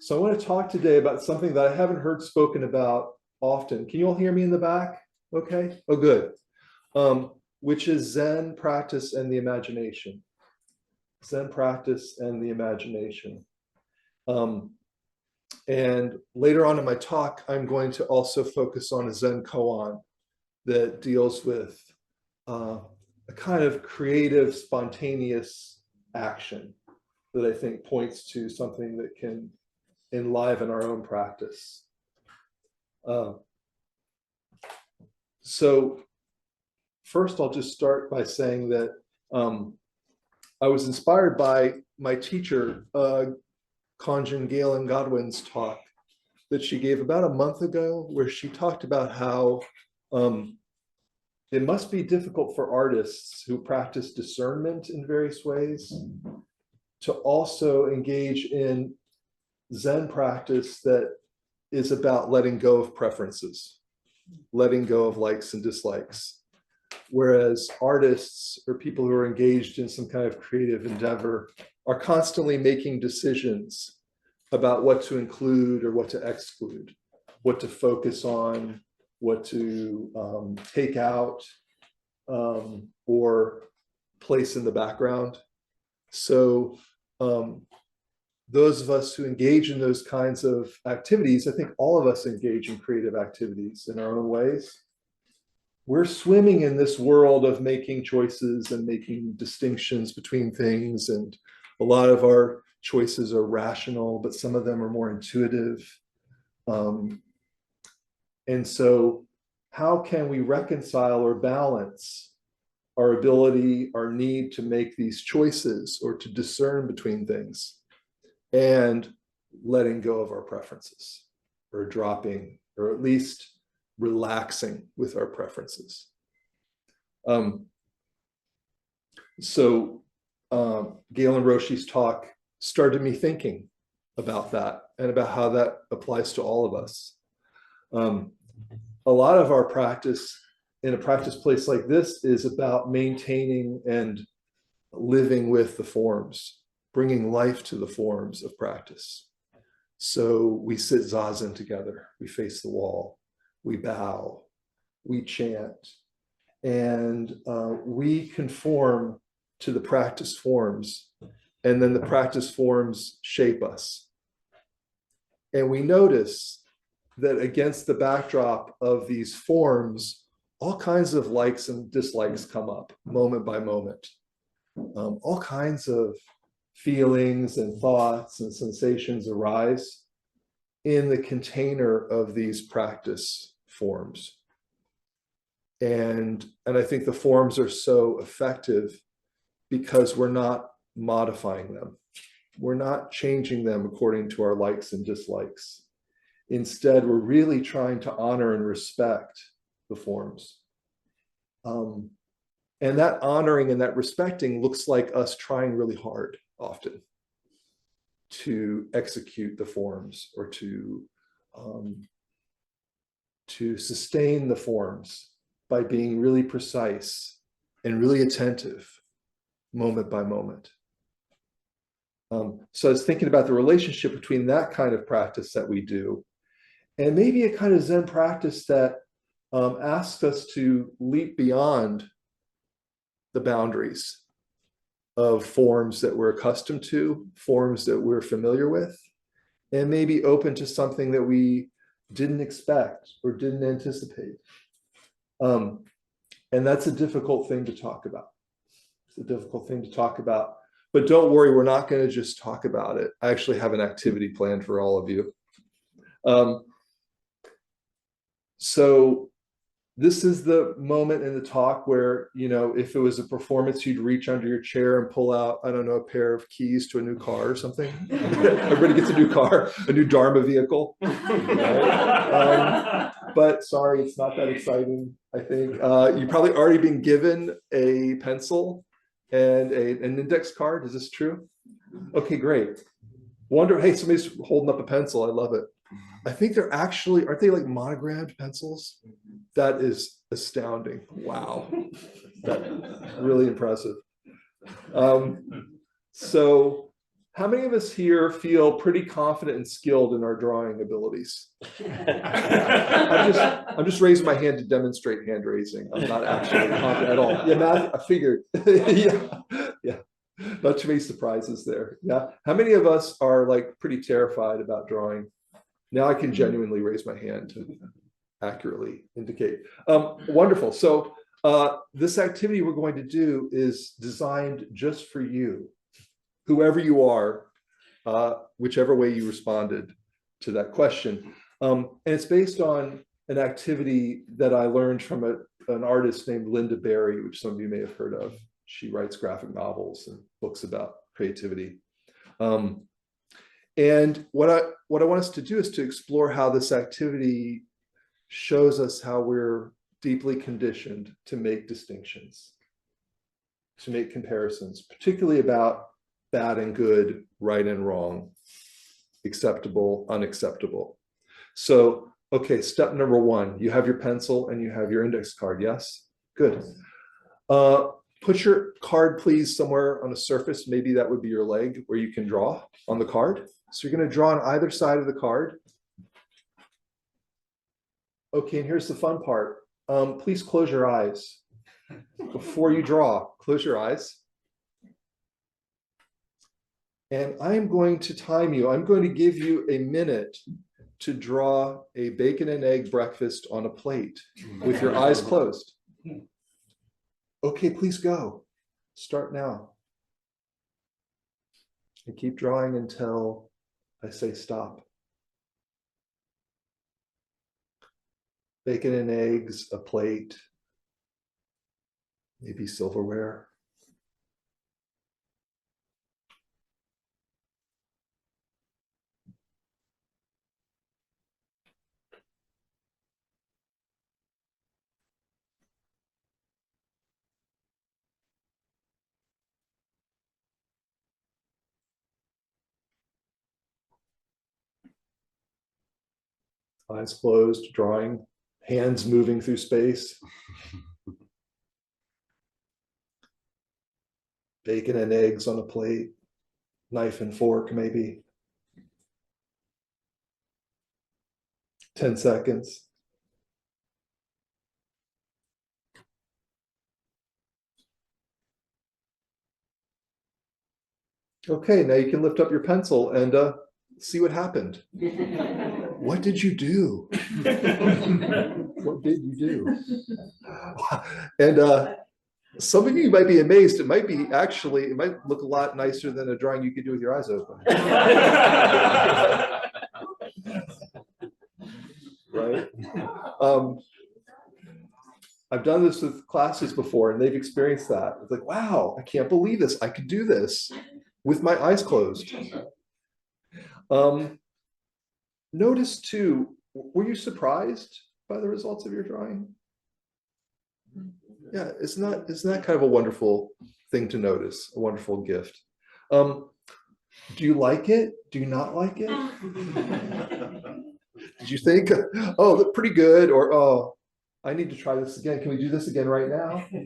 So I want to talk today about something that I haven't heard spoken about often. Can you all hear me in the back? Okay. Oh, good. Which is Zen practice and the imagination. Zen practice and the imagination. And later on in my talk, I'm going to also focus on a Zen koan that deals with a kind of creative, spontaneous action that I think points to something that can enliven our own practice. So first, I'll just start by saying that I was inspired by my teacher, Kanjin Galen Godwin's talk that she gave about a month ago, where she talked about how it must be difficult for artists who practice discernment in various ways to also engage in Zen practice that is about letting go of preferences, letting go of likes and dislikes. Whereas artists or people who are engaged in some kind of creative endeavor are constantly making decisions about what to include or what to exclude, what to focus on, what to take out or place in the background. So those of us who engage in those kinds of activities, I think all of us engage in creative activities in our own ways. We're swimming in this world of making choices and making distinctions between things. And a lot of our choices are rational, but some of them are more intuitive. And so how can we reconcile or balance our ability, our need to make these choices or to discern between things and letting go of our preferences, or dropping, or at least relaxing with our preferences? So Galen Roshi's talk started me thinking about that and about how that applies to all of us. A lot of our practice in a practice place like this is about maintaining and living with the forms, bringing life to the forms of practice. So we sit zazen together, we face the wall, we bow, we chant, and we conform to the practice forms, and then the practice forms shape us. And we notice that against the backdrop of these forms, all kinds of likes and dislikes come up moment by moment. All kinds of feelings and thoughts and sensations arise in the container of these practice forms. And I think the forms are so effective because we're not modifying them. We're not changing them according to our likes and dislikes. Instead, we're really trying to honor and respect the forms. And that honoring and that respecting looks like us trying really hard often to execute the forms, or to sustain the forms by being really precise and really attentive moment by moment. So I was thinking about the relationship between that kind of practice that we do and maybe a kind of Zen practice that asks us to leap beyond the boundaries of forms that we're accustomed to, forms that we're familiar with, and maybe open to something that we didn't expect or didn't anticipate. And that's a difficult thing to talk about. It's a difficult thing to talk about. But don't worry, we're not going to just talk about it. I actually have an activity planned for all of you. So this is the moment in the talk where, you know, if it was a performance, you'd reach under your chair and pull out, I don't know, a pair of keys to a new car or something. Everybody gets a new car, a new Dharma vehicle. Right? But sorry, it's not that exciting, I think. You've probably already been given a pencil and an index card. Is this true? Okay, great. Wonder, hey, somebody's holding up a pencil. I love it. I think they're actually, aren't they like monogrammed pencils? That is astounding. Wow. That really impressive. So How many of us here feel pretty confident and skilled in our drawing abilities? I'm just raising my hand to demonstrate hand raising. I'm not actually confident at all. Yeah, Matthew, I figured. yeah. Not too many surprises there. Yeah. How many of us are like pretty terrified about drawing? Now I can genuinely raise my hand to accurately indicate. Wonderful. So this activity we're going to do is designed just for you, whoever you are, whichever way you responded to that question. And it's based on an activity that I learned from an artist named Linda Berry, which some of you may have heard of. She writes graphic novels and books about creativity. And what I want us to do is to explore how this activity shows us how we're deeply conditioned to make distinctions, to make comparisons, particularly about bad and good, right and wrong, acceptable, unacceptable. So, okay, step number one, you have your pencil and you have your index card, yes? Good. Put your card, please, somewhere on a surface. Maybe that would be your leg where you can draw on the card. So you're going to draw on either side of the card. Okay, and here's the fun part. Please close your eyes. Before you draw, close your eyes. And I'm going to time you. I'm going to give you a minute to draw a bacon and egg breakfast on a plate with your eyes closed. Okay, please go. Start now. And keep drawing until I say stop. Bacon and eggs, a plate, maybe silverware. Eyes closed, drawing, hands moving through space. Bacon and eggs on a plate, knife and fork, maybe. 10 seconds. Okay, now you can lift up your pencil and see what happened. What did you do? What did you do? And some of you might be amazed. It might be actually, it might look a lot nicer than a drawing you could do with your eyes open. Right? I've done this with classes before and they've experienced that. It's like, wow, I can't believe this. I could do this with my eyes closed. Notice too, were you surprised by the results of your drawing? Yeah, isn't that kind of a wonderful thing to notice, a wonderful gift? Do you like it? Do you not like it? Did you think, oh, look pretty good, or oh, I need to try this again. Can we do this again right now? You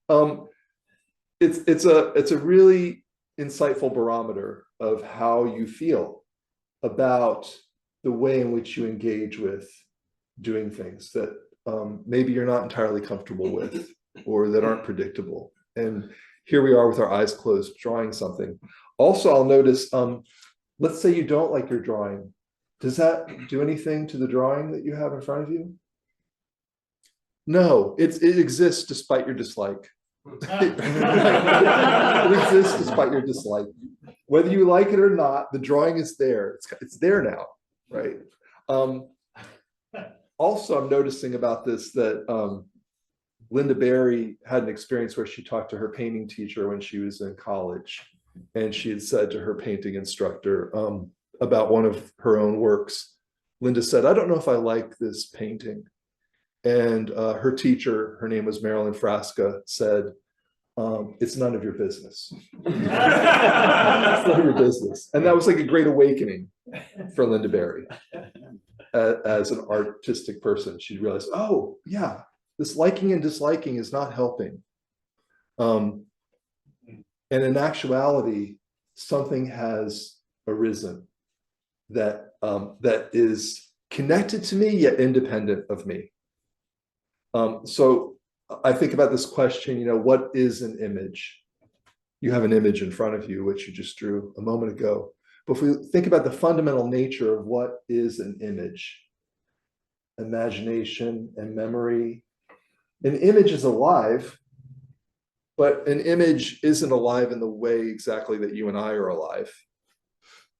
know, it's a really insightful barometer of how you feel about the way in which you engage with doing things that maybe you're not entirely comfortable with or that aren't predictable. And here we are with our eyes closed, drawing something. Also, I'll notice, let's say you don't like your drawing. Does that do anything to the drawing that you have in front of you? No, it exists despite your dislike. It exists despite your dislike. Whether you like it or not, the drawing is there. It's there now, right? Also, I'm noticing about this that Linda Berry had an experience where she talked to her painting teacher when she was in college. And she had said to her painting instructor about one of her own works, Linda said, I don't know if I like this painting. And her teacher, her name was Marilyn Frasca, said, it's none of your business. It's none of your business. And that was like a great awakening for Linda Berry. As an artistic person, she realized, oh, yeah, this liking and disliking is not helping. And in actuality, something has arisen that, that is connected to me, yet independent of me. So I think about this question, what is an image? You have an image in front of you, which you just drew a moment ago. But if we think about the fundamental nature of what is an image, imagination and memory, an image is alive, but an image isn't alive in the way exactly that you and I are alive,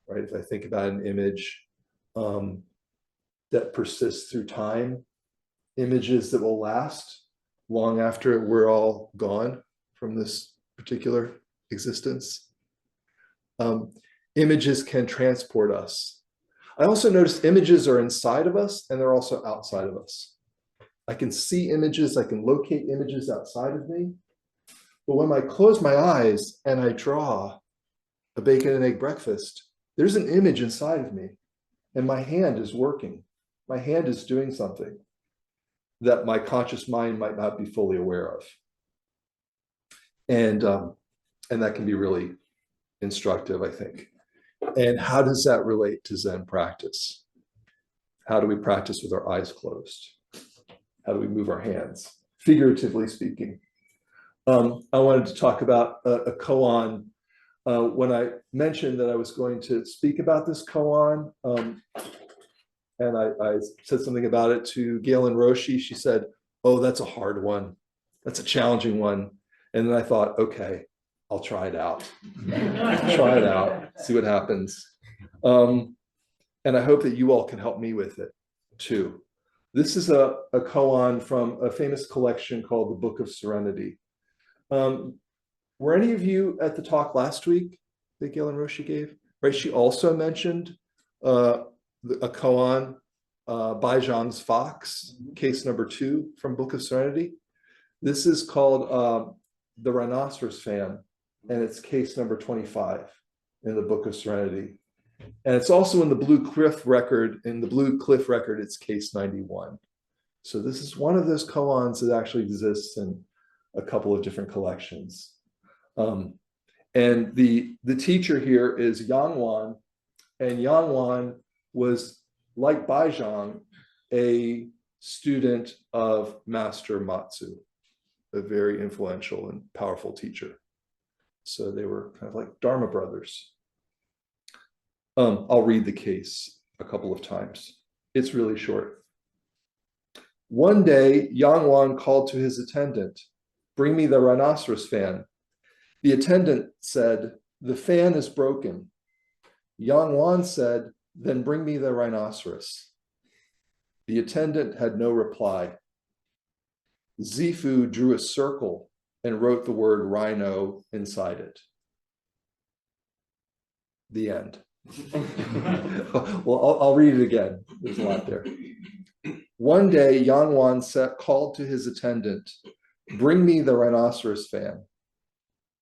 right? If I think about an image that persists through time, images that will last long after we're all gone from this particular existence. Images can transport us. I also notice images are inside of us and they're also outside of us. I can see images, I can locate images outside of me. But when I close my eyes and I draw a bacon and egg breakfast, there's an image inside of me and my hand is working. My hand is doing something that my conscious mind might not be fully aware of. And that can be really instructive, I think. And how does that relate to Zen practice? How do we practice with our eyes closed? How do we move our hands, figuratively speaking? I wanted to talk about a koan. When I mentioned that I was going to speak about this koan, and I said something about it to Galen Roshi, she said, "Oh, that's a hard one. That's a challenging one." And then I thought, okay, I'll try it out. Try it out, see what happens. And I hope that you all can help me with it too. This is a koan from a famous collection called the Book of Serenity. Were any of you at the talk last week that Galen Roshi gave? Right, she also mentioned a koan, Bai Zhang's Fox, case number 2 from Book of Serenity. This is called the Rhinoceros Fan, and it's case number 25 in the Book of Serenity. And it's also in the Blue Cliff record. In the Blue Cliff record, it's case 91. So this is one of those koans that actually exists in a couple of different collections. And the teacher here is Yangwan, and Yangwan was, like Baizhang, a student of Master Matsu, a very influential and powerful teacher. So they were kind of like Dharma brothers. I'll read the case a couple of times. It's really short. One day, Yangwan called to his attendant, "Bring me the rhinoceros fan." The attendant said, "The fan is broken." Yangwan said, "Then bring me the rhinoceros." The attendant had no reply. Zifu drew a circle and wrote the word rhino inside it. The end. Well, I'll read it again. There's a lot there. One day, Yangwan called to his attendant, "Bring me the rhinoceros fan."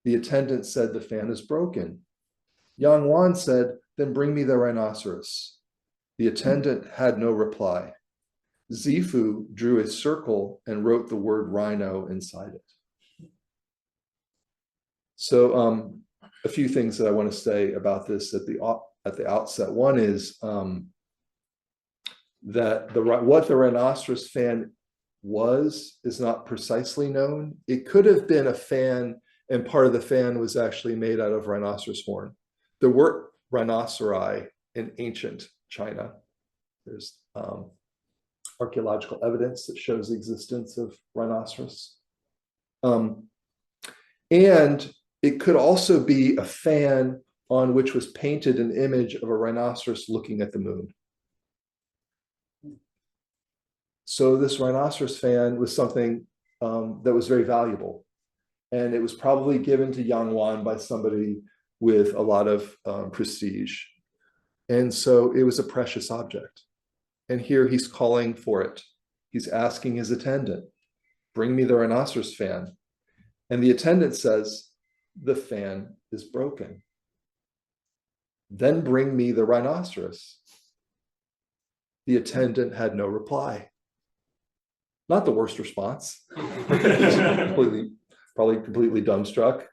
The attendant said, "The fan is broken." Yangwan said, "Then bring me the rhinoceros." The attendant had no reply. Zifu drew a circle and wrote the word rhino inside it. So a few things that I want to say about this at the outset. One is that what the rhinoceros fan was is not precisely known. It could have been a fan, and part of the fan was actually made out of rhinoceros horn. There were rhinoceri in ancient China. There's archaeological evidence that shows the existence of rhinoceros. And it could also be a fan on which was painted an image of a rhinoceros looking at the moon. So this rhinoceros fan was something that was very valuable. And it was probably given to Yangwan by somebody with a lot of prestige. And so it was a precious object. And here he's calling for it. He's asking his attendant, "Bring me the rhinoceros fan." And the attendant says, "The fan is broken." "Then bring me the rhinoceros." The attendant had no reply. Not the worst response. Probably completely dumbstruck.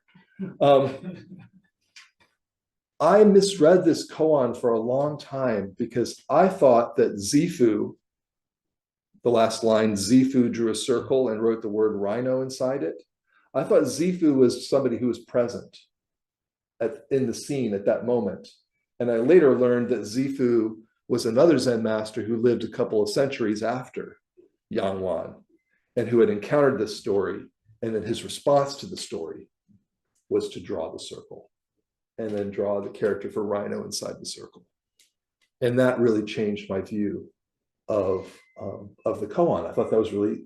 I misread this koan for a long time because I thought that Zifu, the last line, Zifu drew a circle and wrote the word rhino inside it. I thought Zifu was somebody who was present in the scene at that moment. And I later learned that Zifu was another Zen master who lived a couple of centuries after Yang Wan and who had encountered this story. And then his response to the story was to draw the circle and then draw the character for Rhino inside the circle. And that really changed my view of the koan. I thought that was really,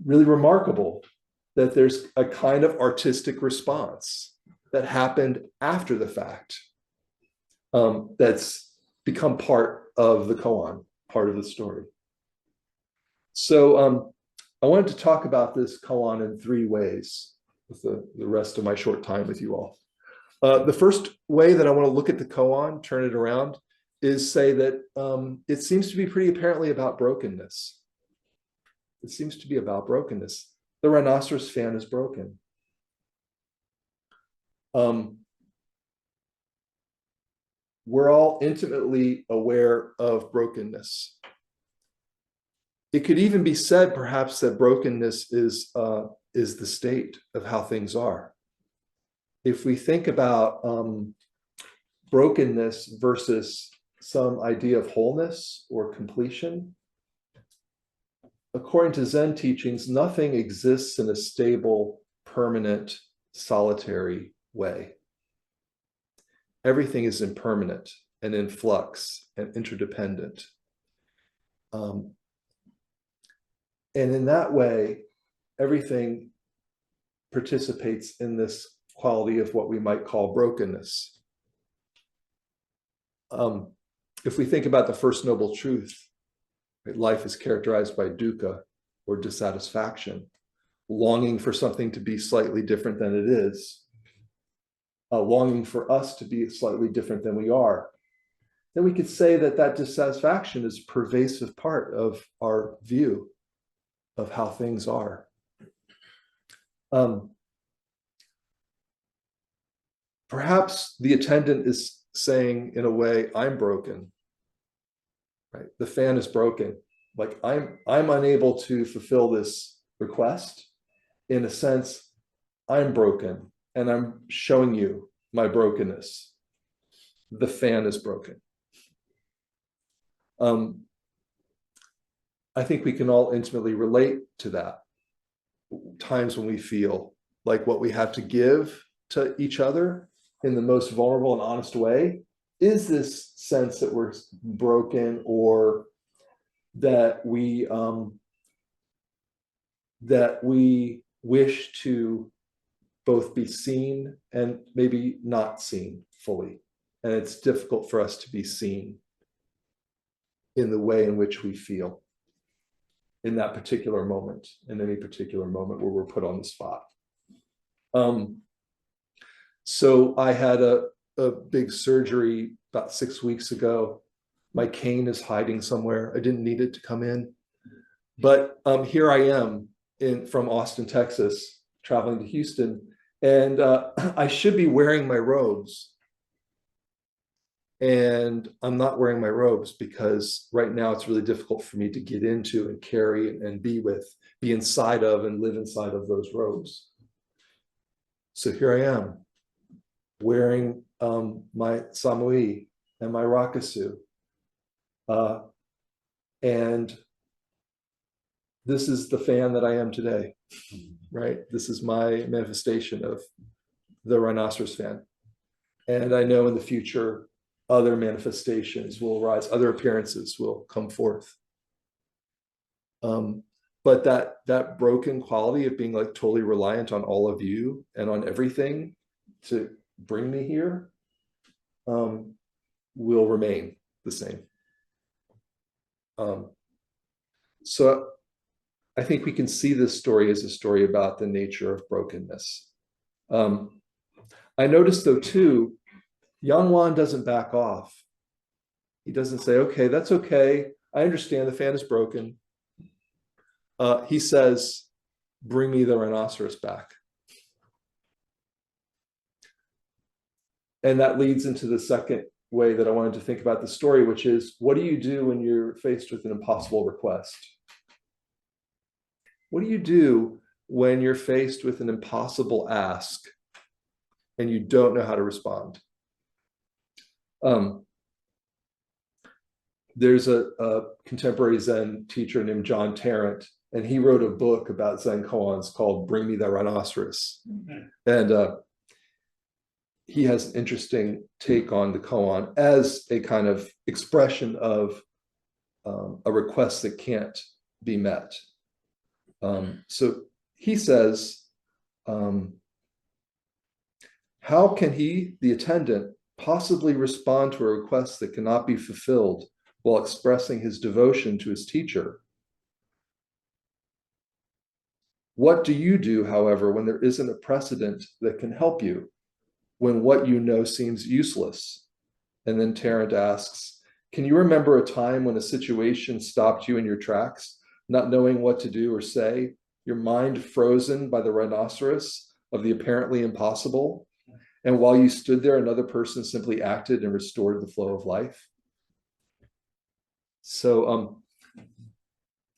really remarkable that there's a kind of artistic response that happened after the fact that's become part of the koan, part of the story. So I wanted to talk about this koan in 3 ways with the rest of my short time with you all. The first way that I want to look at the koan, turn it around, is say that it seems to be pretty apparently about brokenness. It seems to be about brokenness. The rhinoceros fan is broken. We're all intimately aware of brokenness. It could even be said, perhaps, that brokenness is the state of how things are. If we think about brokenness versus some idea of wholeness or completion, according to Zen teachings, nothing exists in a stable, permanent, solitary way. Everything is impermanent and in flux and interdependent. And in that way, everything participates in this quality of what we might call brokenness. If we think about the first noble truth, right, life is characterized by dukkha, or dissatisfaction, longing for something to be slightly different than it is, longing for us to be slightly different than we are, then we could say that that dissatisfaction is a pervasive part of our view of how things are. Perhaps the attendant is saying, in a way, I'm broken, right? The fan is broken. Like I'm unable to fulfill this request. In a sense, I'm broken and I'm showing you my brokenness. The fan is broken. I think we can all intimately relate to that. Times when we feel like what we have to give to each other in the most vulnerable and honest way is this sense that we're broken, or that we wish to both be seen and maybe not seen fully. And it's difficult for us to be seen in the way in which we feel in that particular moment, in any particular moment where we're put on the spot. So I had a big surgery about 6 weeks ago. My cane is hiding somewhere. I didn't need it to come in. But here I am from Austin, Texas, traveling to Houston. And I should be wearing my robes. And I'm not wearing my robes because right now it's really difficult for me to get into and carry and be inside of and live inside of those robes. So here I am wearing my samui and my rakusu. And this is the fan that I am today, right? This is my manifestation of the rhinoceros fan. And I know in the future, other manifestations will arise, other appearances will come forth. But that broken quality of being like totally reliant on all of you and on everything to bring me here will remain the same. So I think we can see this story as a story about the nature of brokenness. I noticed though too, Yang Wan doesn't back off. He doesn't say, okay, that's okay. I understand the fan is broken. He says, bring me the rhinoceros back. And that leads into the second way that I wanted to think about the story, which is, what do you do when you're faced with an impossible request? What do you do when you're faced with an impossible ask and you don't know how to respond? There's a contemporary Zen teacher named John Tarrant, and he wrote a book about Zen koans called Bring Me the Rhinoceros. And he has an interesting take on the koan as a kind of expression of a request that can't be met. So he says, how can he, the attendant, possibly respond to a request that cannot be fulfilled while expressing his devotion to his teacher? What do you do, however, when there isn't a precedent that can help you, when what you know seems useless? And then Tarrant asks, can you remember a time when a situation stopped you in your tracks, not knowing what to do or say, your mind frozen by the rhinoceros of the apparently impossible? And while you stood there, another person simply acted and restored the flow of life. So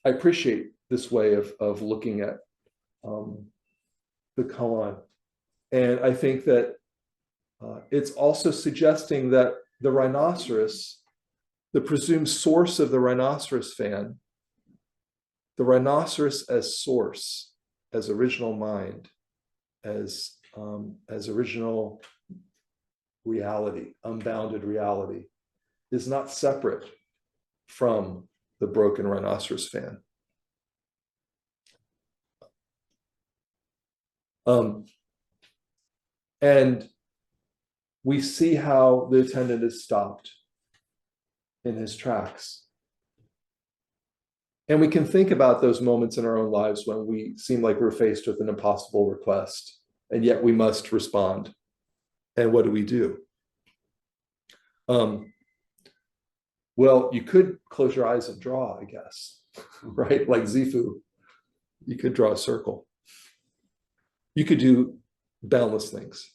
I appreciate this way of looking at the koan. And I think that it's also suggesting that the rhinoceros, the presumed source of the rhinoceros fan, the rhinoceros as source, as original mind, as original reality, unbounded reality, is not separate from the broken rhinoceros fan. And we see how the attendant is stopped in his tracks. And we can think about those moments in our own lives when we seem like we're faced with an impossible request, and yet we must respond. And what do we do? Well, you could close your eyes and draw, I guess, right? Like Zifu, you could draw a circle. You could do boundless things,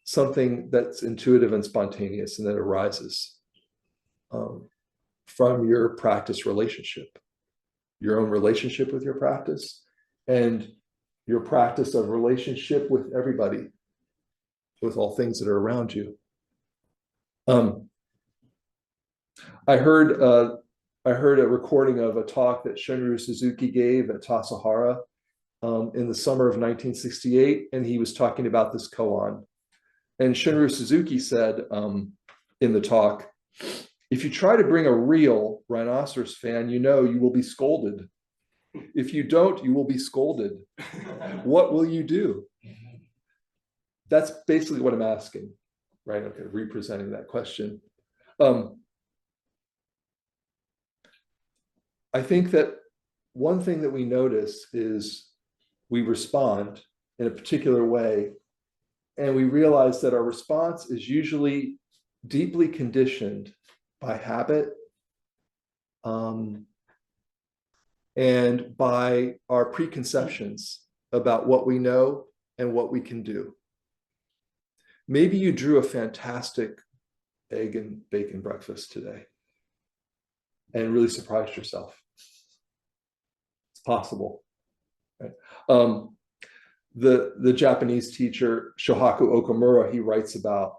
something that's intuitive and spontaneous and that arises from your practice relationship, your own relationship with your practice, and your practice of relationship with everybody, with all things that are around you. I heard a recording of a talk that Shunryu Suzuki gave at Tassajara in the summer of 1968, and he was talking about this koan. And Shunryu Suzuki said in the talk, if you try to bring a real rhinoceros fan, you know you will be scolded. If you don't, you will be scolded. What will you do? That's basically what I'm asking, right? Okay, representing that question. I think that one thing that we notice is we respond in a particular way, and we realize that our response is usually deeply conditioned by habit and by our preconceptions about what we know and what we can do. Maybe you drew a fantastic egg and bacon breakfast today and really surprised yourself. It's possible, right? The Japanese teacher Shohaku Okamura, he writes about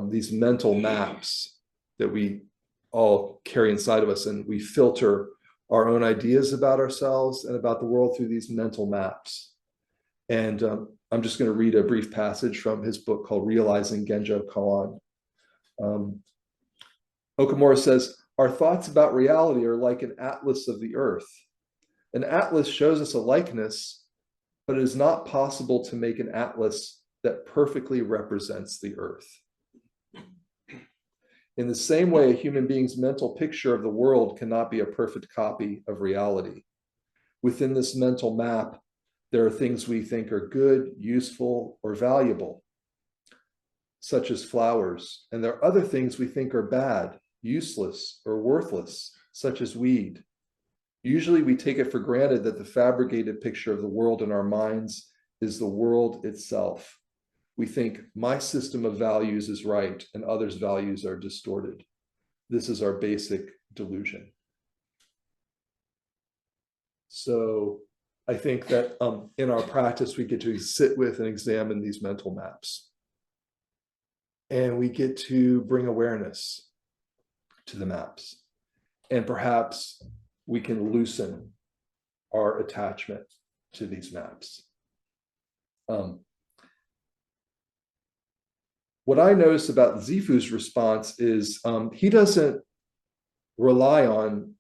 these mental maps that we all carry inside of us, and we filter our own ideas about ourselves and about the world through these mental maps. And I'm just going to read a brief passage from his book called Realizing Genjo Koan. Okamura says, our thoughts about reality are like an atlas of the earth. An atlas shows us a likeness, but it is not possible to make an atlas that perfectly represents the earth. In the same way, a human being's mental picture of the world cannot be a perfect copy of reality. Within this mental map, there are things we think are good, useful, or valuable, such as flowers, and there are other things we think are bad, useless, or worthless, such as weed. Usually we take it for granted that the fabricated picture of the world in our minds is the world itself. we think my system of values is right and others' values are distorted. This is our basic delusion. So I think that in our practice, we get to sit with and examine these mental maps. And we get to bring awareness to the maps. And perhaps we can loosen our attachment to these maps. What I notice about Zifu's response is he doesn't rely on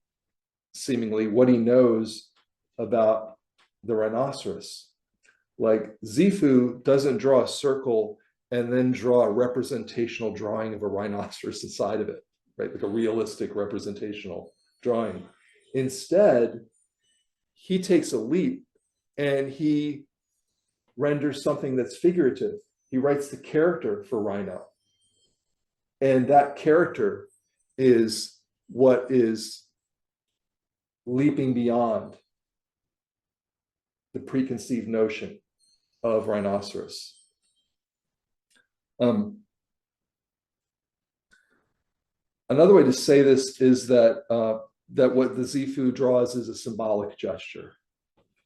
seemingly what he knows about the rhinoceros. Like Zifu doesn't draw a circle and then draw a representational drawing of a rhinoceros inside of it, right? Like a realistic representational drawing. Instead, he takes a leap and he renders something that's figurative. He writes the character for Rhino. And that character is what is leaping beyond the preconceived notion of rhinoceros. Another way to say this is that that what the Zifu draws is a symbolic gesture.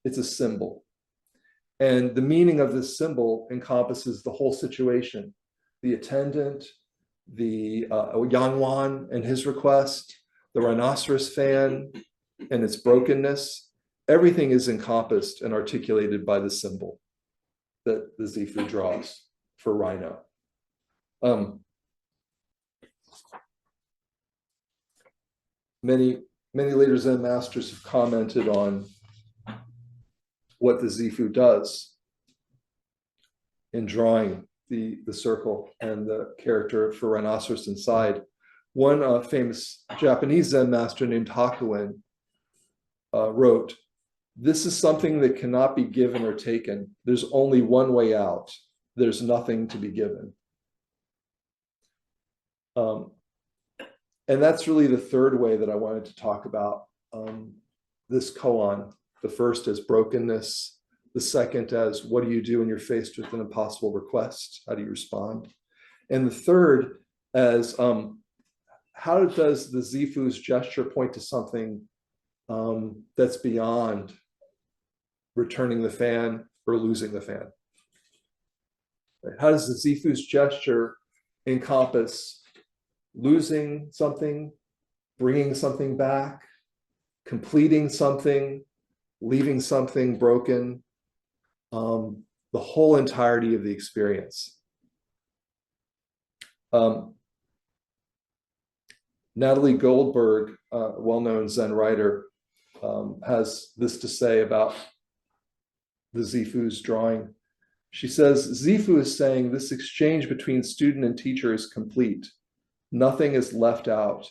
It's a symbol. And the meaning of this symbol encompasses the whole situation. The attendant, the Yangwan and his request, the rhinoceros fan and its brokenness, everything is encompassed and articulated by the symbol that the Zifu draws for Rhino. Many later Zen masters have commented on what the Zifu does in drawing the circle and the character for rhinoceros inside. One famous Japanese Zen master named Hakuin wrote, "This is something that cannot be given or taken. There's only one way out. There's nothing to be given." And that's really the third way that I wanted to talk about this koan. The first as brokenness, the second as what do you do when you're faced with an impossible request? How do you respond? And the third as how does the Zifu's gesture point to something that's beyond returning the fan or losing the fan? Right? How does the Zifu's gesture encompass losing something, bringing something back, completing something, leaving something broken, the whole entirety of the experience? Natalie Goldberg, a well-known Zen writer, has this to say about the Zifu's drawing. She says, "Zifu is saying this exchange between student and teacher is complete. Nothing is left out.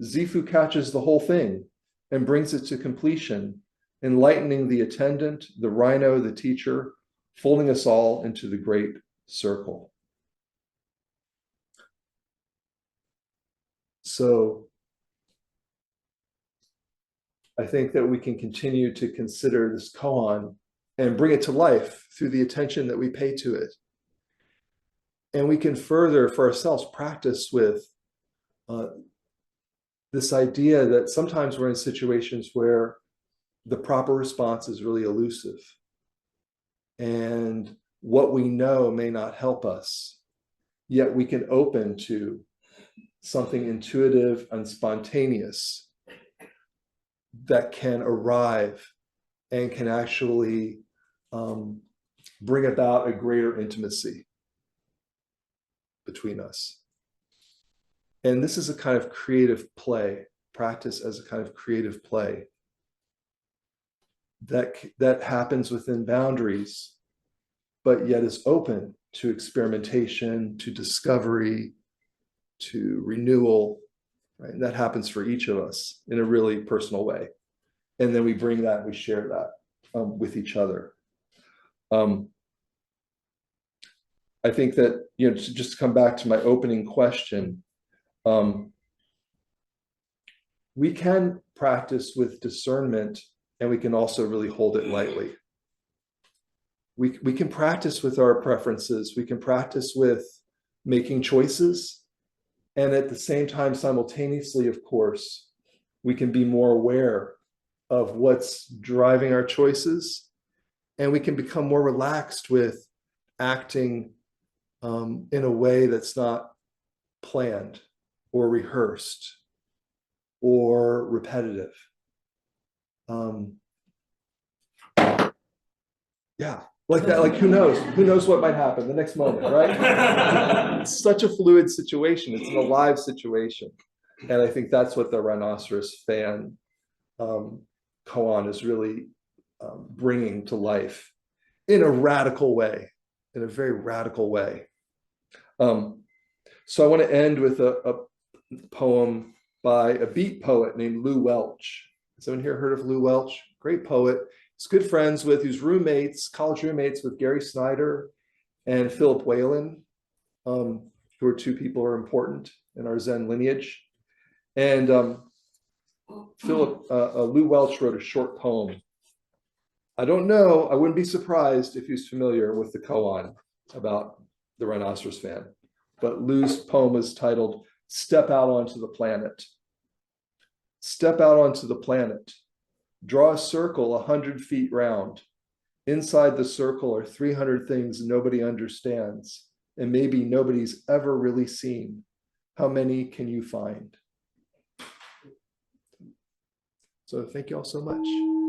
Zifu catches the whole thing and brings it to completion, enlightening the attendant, the rhino, the teacher, folding us all into the great circle." So I think that we can continue to consider this koan and bring it to life through the attention that we pay to it. And we can further for ourselves practice with this idea that sometimes we're in situations where the proper response is really elusive. And what we know may not help us, yet we can open to something intuitive and spontaneous that can arrive and can actually bring about a greater intimacy between us. And this is a kind of creative play, practice as a kind of creative play that happens within boundaries, but yet is open to experimentation, to discovery, to renewal, right? And that happens for each of us in a really personal way. And then we bring that, we share that with each other. I think that, just to come back to my opening question, we can practice with discernment and we can also really hold it lightly. We can practice with our preferences. We can practice with making choices. And at the same time, simultaneously, of course, we can be more aware of what's driving our choices. And we can become more relaxed with acting in a way that's not planned or rehearsed or repetitive. Yeah, like that, like who knows what might happen the next moment, right? It's such a fluid situation. It's an alive situation. And I think that's what the Rhinoceros fan koan is really bringing to life in a radical way, in a very radical way. So I want to end with a poem by a beat poet named Lou Welch. Has anyone here heard of Lou Welch? Great poet. He's good friends with, he's college roommates with Gary Snyder and Philip Whalen, who are two people who are important in our Zen lineage. And Lou Welch wrote a short poem. I don't know, I wouldn't be surprised if he's familiar with the koan about the Rhinoceros fan. But Lou's poem is titled, Step Out Onto the Planet. Step out onto the planet. Draw a circle 100 feet round. Inside the circle are 300 things nobody understands, and maybe nobody's ever really seen. How many can you find? So thank you all so much.